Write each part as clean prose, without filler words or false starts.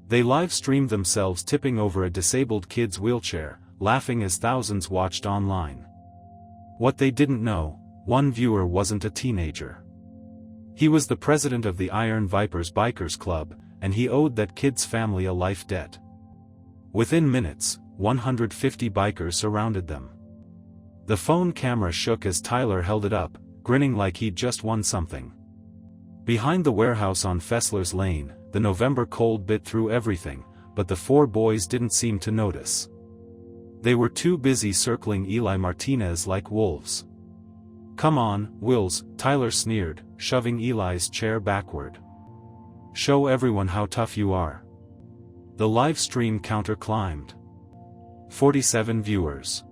They live-streamed themselves tipping over a disabled kid's wheelchair, laughing as thousands watched online. What they didn't know, one viewer wasn't a teenager. He was the president of the Iron Vipers Bikers Club, and he owed that kid's family a life debt. Within minutes, 150 bikers surrounded them. The phone camera shook as Tyler held it up, grinning like he'd just won something. Behind the warehouse on Fessler's Lane, the November cold bit through everything, but the four boys didn't seem to notice. They were too busy circling Eli Martinez like wolves. "Come on, Wills," Tyler sneered, shoving Eli's chair backward. "Show everyone how tough you are." The live stream counter climbed. 47 viewers.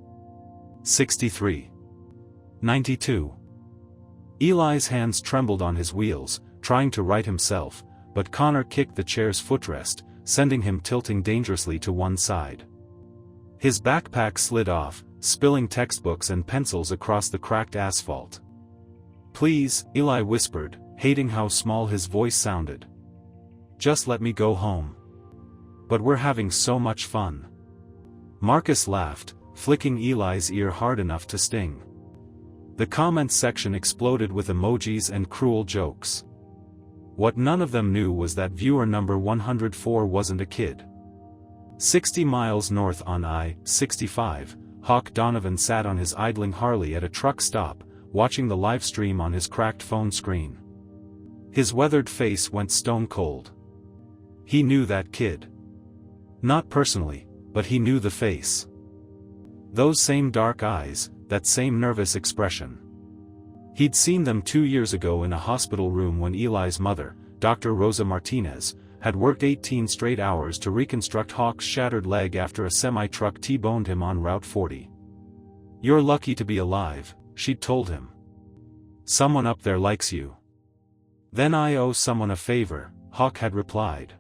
63. 92. Eli's hands trembled on his wheels, trying to right himself, but Connor kicked the chair's footrest, sending him tilting dangerously to one side. His backpack slid off, spilling textbooks and pencils across the cracked asphalt. "Please," Eli whispered, hating how small his voice sounded. "Just let me go home. But we're having so much fun." Marcus laughed, flicking Eli's ear hard enough to sting. The comments section exploded with emojis and cruel jokes. What none of them knew was that viewer number 104 wasn't a kid. 60 miles north on I-65, Hawk Donovan sat on his idling Harley at a truck stop, watching the live stream on his cracked phone screen. His weathered face went stone cold. He knew that kid. Not personally, but he knew the face. Those same dark eyes, that same nervous expression. He'd seen them 2 years ago in a hospital room when Eli's mother, Dr. Rosa Martinez, had worked 18 straight hours to reconstruct Hawk's shattered leg after a semi-truck T-boned him on Route 40. "You're lucky to be alive," she'd told him. "Someone up there likes you." "Then I owe someone a favor," Hawk had replied.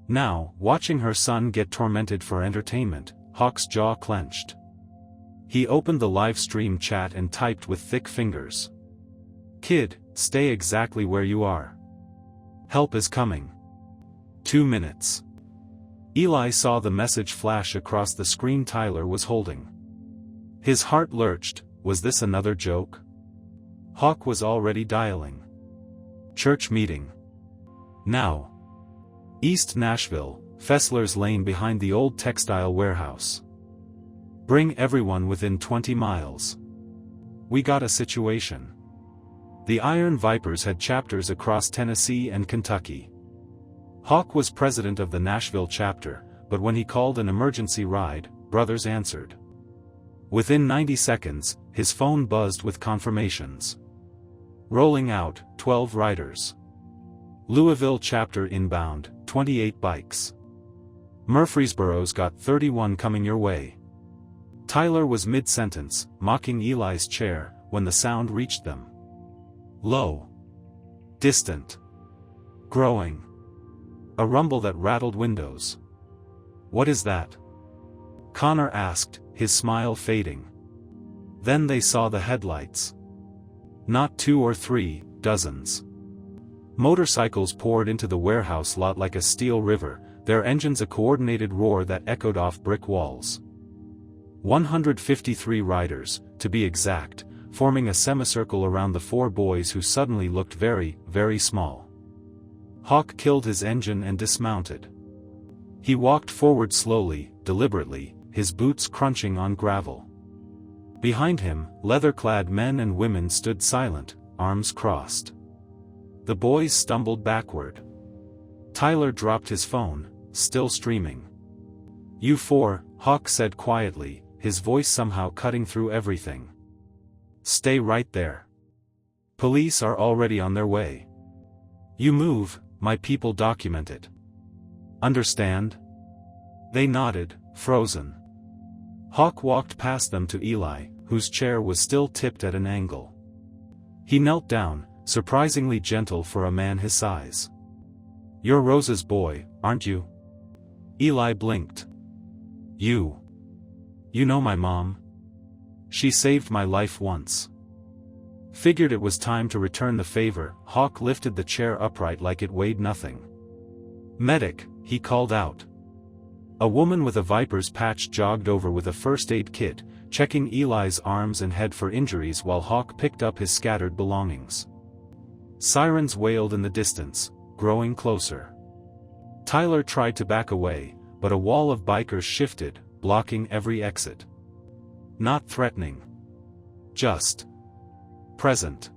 Now, watching her son get tormented for entertainment, Hawk's jaw clenched. He opened the live stream chat and typed with thick fingers. "Kid, stay exactly where you are. Help is coming. 2 minutes." Eli saw the message flash across the screen Tyler was holding. His heart lurched. Was this another joke? Hawk was already dialing. Church meeting. Now. East Nashville, Fessler's Lane behind the old textile warehouse. Bring everyone within 20 miles. We got a situation. The Iron Vipers had chapters across Tennessee and Kentucky. Hawk was president of the Nashville chapter, but when he called an emergency ride, brothers answered. Within 90 seconds, his phone buzzed with confirmations. Rolling out, 12 riders. Louisville chapter inbound, 28 bikes. Murfreesboro's got 31 coming your way. Tyler was mid-sentence, mocking Eli's chair, when the sound reached them. Low. Distant. Growing. A rumble that rattled windows. "What is that?" Connor asked, his smile fading. Then they saw the headlights. Not 2 or 3, dozens. Motorcycles poured into the warehouse lot like a steel river, their engines a coordinated roar that echoed off brick walls. 153 riders, to be exact, forming a semicircle around the four boys who suddenly looked very, very small. Hawk killed his engine and dismounted. He walked forward slowly, deliberately, his boots crunching on gravel. Behind him, leather-clad men and women stood silent, arms crossed. The boys stumbled backward. Tyler dropped his phone, still streaming. "You four," Hawk said quietly, his voice somehow cutting through everything. "Stay right there. Police are already on their way. You move, my people document it. Understand?" They nodded, frozen. Hawk walked past them to Eli, whose chair was still tipped at an angle. He knelt down, surprisingly gentle for a man his size. "You're Rosa's boy, aren't you?" Eli blinked. You know my mom? She saved my life once." Figured it was time to return the favor, Hawk lifted the chair upright like it weighed nothing. "Medic," he called out. A woman with a viper's patch jogged over with a first aid kit, checking Eli's arms and head for injuries while Hawk picked up his scattered belongings. Sirens wailed in the distance, growing closer. Tyler tried to back away, but a wall of bikers shifted, blocking every exit. Not threatening. Just present.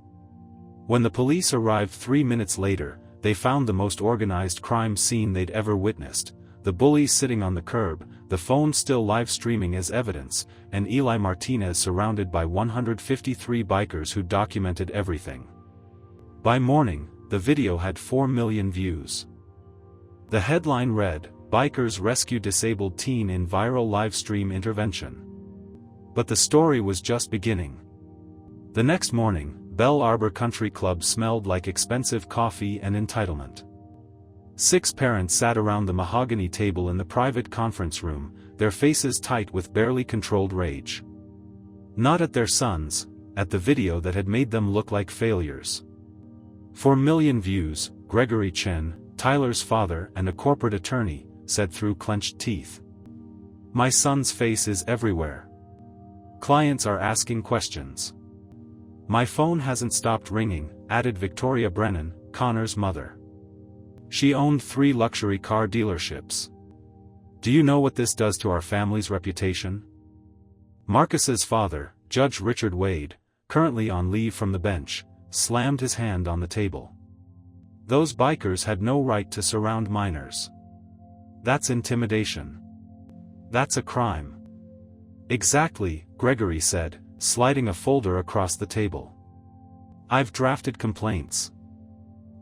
When the police arrived 3 minutes later, they found the most organized crime scene they'd ever witnessed. The bullies sitting on the curb, the phone still live streaming as evidence, and Eli Martinez surrounded by 153 bikers who documented everything. By morning, the video had 4 million views. The headline read, "Bikers Rescue Disabled Teen in Viral Livestream Intervention." But the story was just beginning. The next morning, Belle Arbor Country Club smelled like expensive coffee and entitlement. 6 parents sat around the mahogany table in the private conference room, their faces tight with barely controlled rage. Not at their sons, at the video that had made them look like failures. 4 million views, Gregory Chen, Tyler's father and a corporate attorney, said through clenched teeth. "My son's face is everywhere. Clients are asking questions. My phone hasn't stopped ringing," added Victoria Brennan, Connor's mother. She owned 3 luxury car dealerships. "Do you know what this does to our family's reputation?" Marcus's father, Judge Richard Wade, currently on leave from the bench, slammed his hand on the table. "Those bikers had no right to surround minors. That's intimidation. That's a crime." "Exactly," Gregory said, sliding a folder across the table. "I've drafted complaints.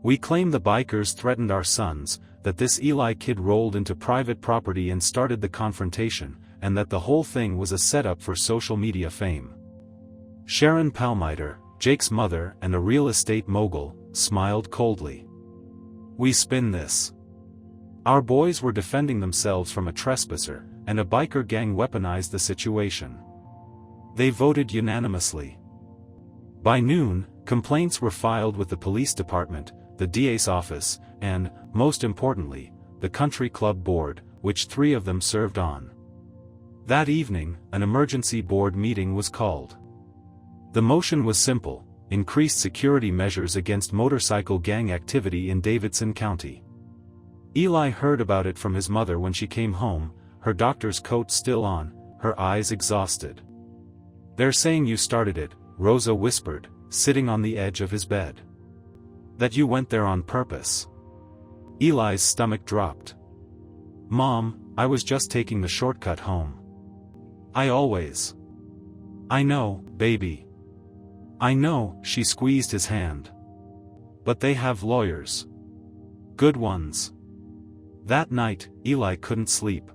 We claim the bikers threatened our sons, that this Eli kid rolled into private property and started the confrontation, and that the whole thing was a setup for social media fame." Sharon Palmiter, Jake's mother and a real estate mogul, smiled coldly. "We spin this. Our boys were defending themselves from a trespasser, and a biker gang weaponized the situation. They voted unanimously." By noon, complaints were filed with the police department, the DA's office, and, most importantly, the country club board, which 3 of them served on. That evening, an emergency board meeting was called. The motion was simple: increased security measures against motorcycle gang activity in Davidson County. Eli heard about it from his mother when she came home, her doctor's coat still on, her eyes exhausted. "They're saying you started it," Rosa whispered, sitting on the edge of his bed. "That you went there on purpose." Eli's stomach dropped. "Mom, I was just taking the shortcut home. I always." "I know, baby. I know," she squeezed his hand. "But they have lawyers. Good ones." That night, Eli couldn't sleep.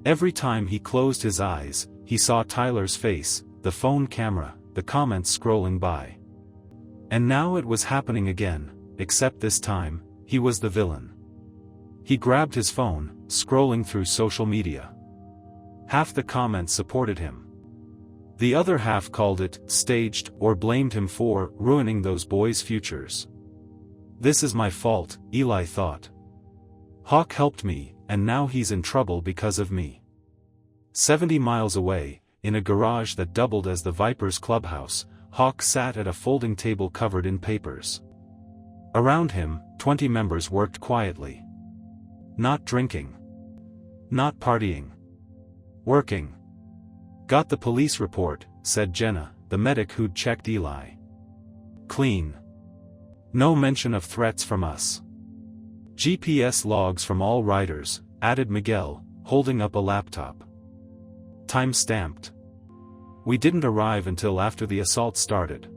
Every time he closed his eyes, he saw Tyler's face, the phone camera, the comments scrolling by. And now it was happening again, except this time, he was the villain. He grabbed his phone, scrolling through social media. Half the comments supported him. The other half called it staged or blamed him for ruining those boys' futures. "This is my fault," Eli thought. "Hawk helped me, and now he's in trouble because of me." 70 miles away, in a garage that doubled as the Vipers' clubhouse, Hawk sat at a folding table covered in papers. Around him, 20 members worked quietly. Not drinking. Not partying. Working. "Got the police report," said Jenna, the medic who'd checked Eli. "Clean. No mention of threats from us. GPS logs from all riders," added Miguel, holding up a laptop. "Time-stamped. We didn't arrive until after the assault started."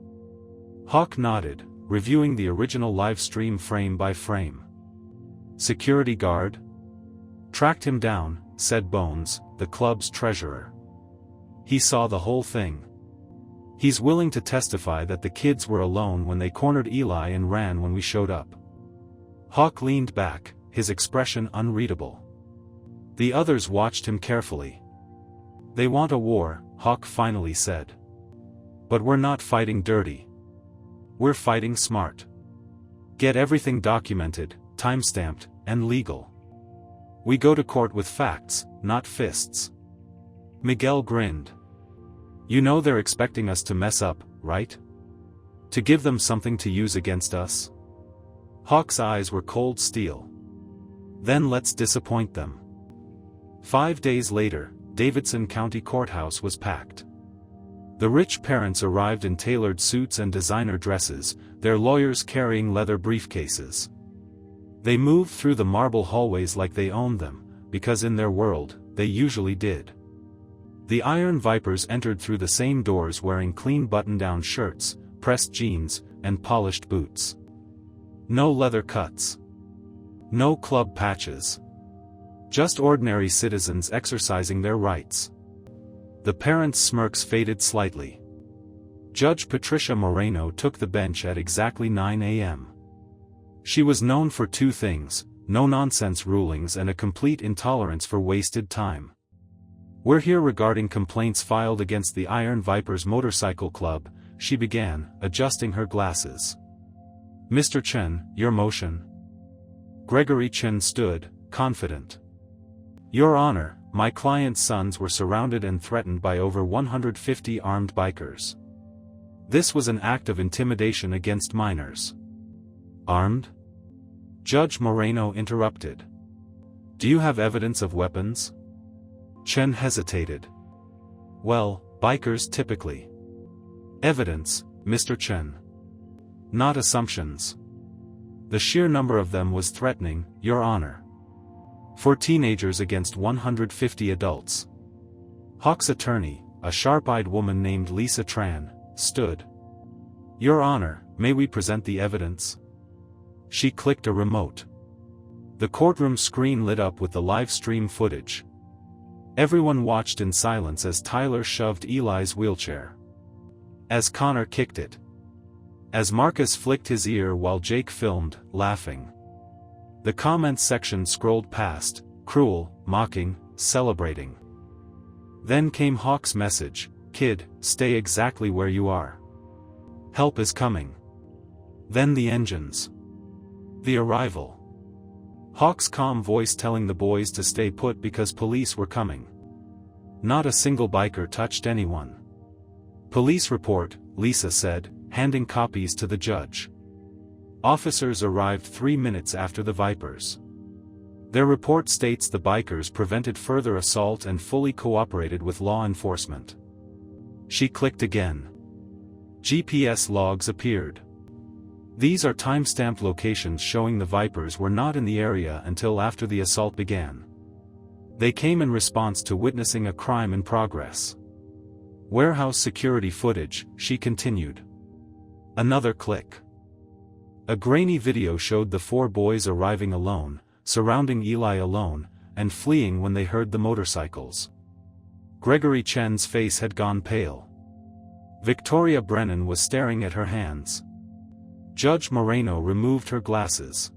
Hawk nodded, reviewing the original live stream frame by frame. "Security guard?" "Tracked him down," said Bones, the club's treasurer. "He saw the whole thing. He's willing to testify that the kids were alone when they cornered Eli and ran when we showed up." Hawk leaned back, his expression unreadable. The others watched him carefully. "They want a war," Hawk finally said. "But we're not fighting dirty. We're fighting smart. Get everything documented, time-stamped, and legal. We go to court with facts, not fists. Miguel grinned. You know they're expecting us to mess up, right? To give them something to use against us? Hawk's eyes were cold steel. Then let's disappoint them. 5 days later, Davidson County Courthouse was packed. The rich parents arrived in tailored suits and designer dresses, their lawyers carrying leather briefcases. They moved through the marble hallways like they owned them, because in their world, they usually did. The Iron Vipers entered through the same doors wearing clean button-down shirts, pressed jeans, and polished boots. No leather cuts. No club patches. Just ordinary citizens exercising their rights. The parents' smirks faded slightly. Judge Patricia Moreno took the bench at exactly 9 a.m. She was known for two things: no-nonsense rulings and a complete intolerance for wasted time. We're here regarding complaints filed against the Iron Vipers Motorcycle Club, she began, adjusting her glasses. Mr. Chen, your motion. Gregory Chen stood, confident. Your Honor, my client's sons were surrounded and threatened by over 150 armed bikers. This was an act of intimidation against minors. Armed? Judge Moreno interrupted. Do you have evidence of weapons? Chen hesitated. Well, bikers typically. Evidence, Mr. Chen. Not assumptions. The sheer number of them was threatening, Your Honor. 4 teenagers against 150 adults. Hawk's attorney, a sharp-eyed woman named Lisa Tran, stood. Your Honor, may we present the evidence? She clicked a remote. The courtroom screen lit up with the live stream footage. Everyone watched in silence as Tyler shoved Eli's wheelchair. As Connor kicked it. As Marcus flicked his ear while Jake filmed, laughing. The comments section scrolled past, cruel, mocking, celebrating. Then came Hawk's message, kid, stay exactly where you are. Help is coming. Then the engines. The arrival. Hawk's calm voice telling the boys to stay put because police were coming. Not a single biker touched anyone. Police report, Lisa said, handing copies to the judge. Officers arrived 3 minutes after the Vipers. Their report states the bikers prevented further assault and fully cooperated with law enforcement. She clicked again. GPS logs appeared. These are time-stamped locations showing the Vipers were not in the area until after the assault began. They came in response to witnessing a crime in progress. Warehouse security footage, she continued. Another click. A grainy video showed the 4 boys arriving alone, surrounding Eli alone, and fleeing when they heard the motorcycles. Gregory Chen's face had gone pale. Victoria Brennan was staring at her hands. Judge Moreno removed her glasses.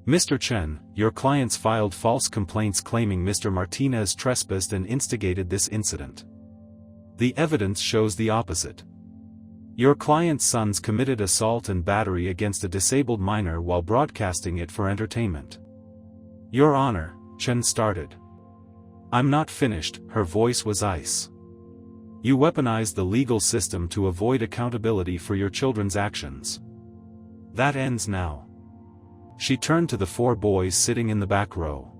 Mr. Chen, your clients filed false complaints claiming Mr. Martinez trespassed and instigated this incident. The evidence shows the opposite. Your client's sons committed assault and battery against a disabled minor while broadcasting it for entertainment. Your Honor, Chen started. I'm not finished, her voice was ice. You weaponized the legal system to avoid accountability for your children's actions. That ends now. She turned to the 4 boys sitting in the back row.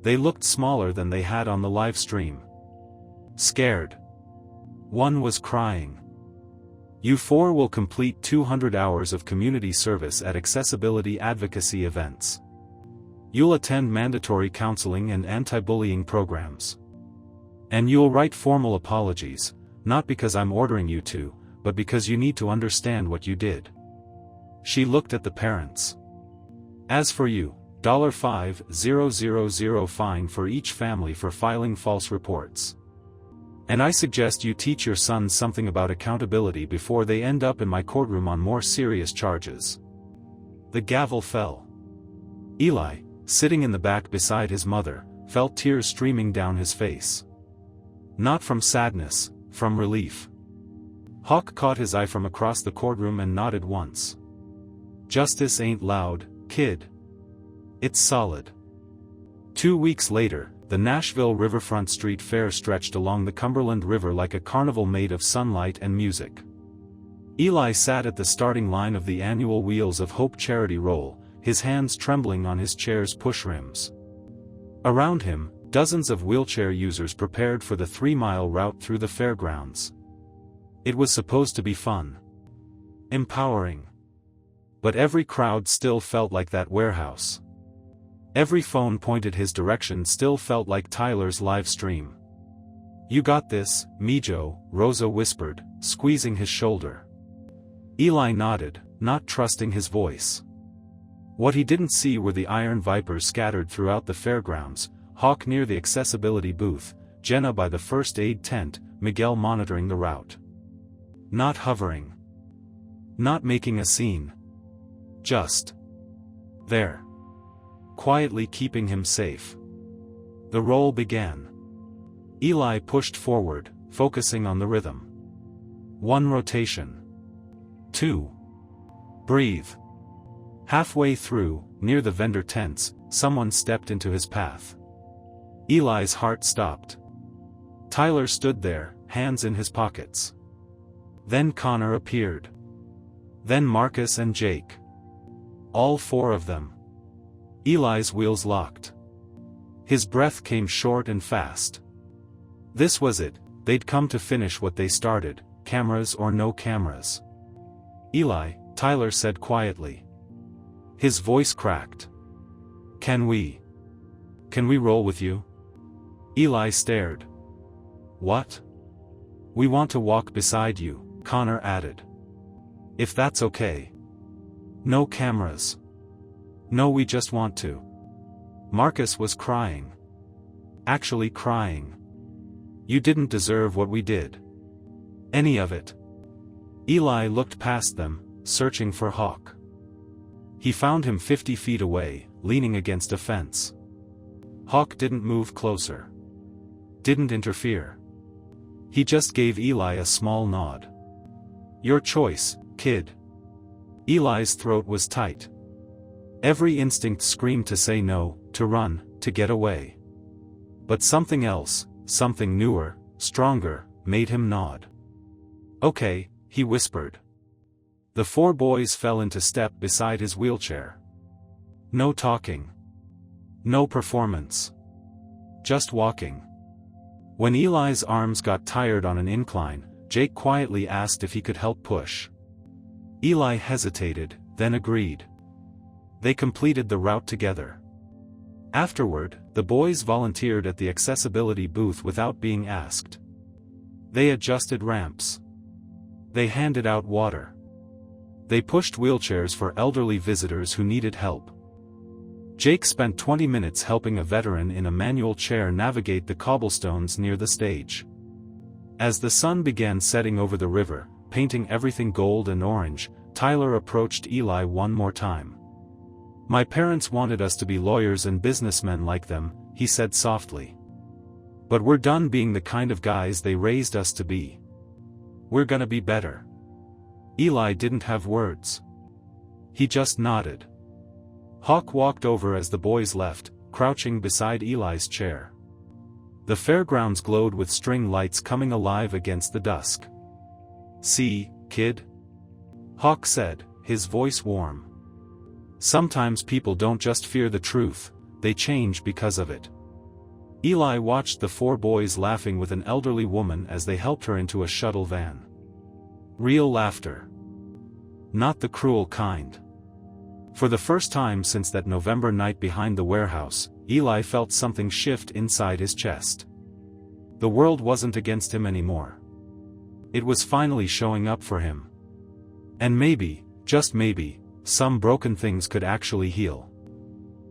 They looked smaller than they had on the live stream. Scared. One was crying. You 4 will complete 200 hours of community service at accessibility advocacy events. You'll attend mandatory counseling and anti-bullying programs. And you'll write formal apologies, not because I'm ordering you to, but because you need to understand what you did. She looked at the parents. As for you, $5,000 fine for each family for filing false reports. And I suggest you teach your sons something about accountability before they end up in my courtroom on more serious charges. The gavel fell. Eli, sitting in the back beside his mother, felt tears streaming down his face. Not from sadness, from relief. Hawk caught his eye from across the courtroom and nodded once. Justice ain't loud, kid. It's solid. 2 weeks later, the Nashville Riverfront Street Fair stretched along the Cumberland River like a carnival made of sunlight and music. Eli sat at the starting line of the annual Wheels of Hope charity roll, his hands trembling on his chair's push rims. Around him, dozens of wheelchair users prepared for the 3-mile route through the fairgrounds. It was supposed to be fun. Empowering. But every crowd still felt like that warehouse. Every phone pointed his direction still felt like Tyler's live stream. "You got this, Mijo," Rosa whispered, squeezing his shoulder. Eli nodded, not trusting his voice. What he didn't see were the iron vipers scattered throughout the fairgrounds, Hawk near the accessibility booth, Jenna by the first aid tent, Miguel monitoring the route. Not hovering. Not making a scene. Just there. Quietly keeping him safe. The roll began. Eli pushed forward, focusing on the rhythm. 1 rotation. 2. Breathe. Halfway through, near the vendor tents, someone stepped into his path. Eli's heart stopped. Tyler stood there, hands in his pockets. Then Connor appeared. Then Marcus and Jake. All 4 of them. Eli's wheels locked. His breath came short and fast. This was it, they'd come to finish what they started, cameras or no cameras. "Eli," Tyler said quietly. His voice cracked. Can we roll with you?" Eli stared. "What?" "We want to walk beside you," Connor added. "If that's okay." "No cameras." "No, we just want to." Marcus was crying. Actually crying. "You didn't deserve what we did. Any of it." Eli looked past them, searching for Hawk. He found him 50 feet away, leaning against a fence. Hawk didn't move closer. Didn't interfere. He just gave Eli a small nod. "Your choice, kid." Eli's throat was tight. Every instinct screamed to say no, to run, to get away. But something else, something newer, stronger, made him nod. "Okay," he whispered. The 4 boys fell into step beside his wheelchair. No talking. No performance. Just walking. When Eli's arms got tired on an incline, Jake quietly asked if he could help push. Eli hesitated, then agreed. They completed the route together. Afterward, the boys volunteered at the accessibility booth without being asked. They adjusted ramps. They handed out water. They pushed wheelchairs for elderly visitors who needed help. Jake spent 20 minutes helping a veteran in a manual chair navigate the cobblestones near the stage. As the sun began setting over the river, painting everything gold and orange, Tyler approached Eli one more time. "My parents wanted us to be lawyers and businessmen like them," he said softly. "But we're done being the kind of guys they raised us to be. We're gonna be better." Eli didn't have words. He just nodded. Hawk walked over as the boys left, crouching beside Eli's chair. The fairgrounds glowed with string lights coming alive against the dusk. "See, kid?" Hawk said, his voice warm. "Sometimes people don't just fear the truth, they change because of it." Eli watched the 4 boys laughing with an elderly woman as they helped her into a shuttle van. Real laughter. Not the cruel kind. For the first time since that November night behind the warehouse, Eli felt something shift inside his chest. The world wasn't against him anymore. It was finally showing up for him. And maybe, just maybe, some broken things could actually heal.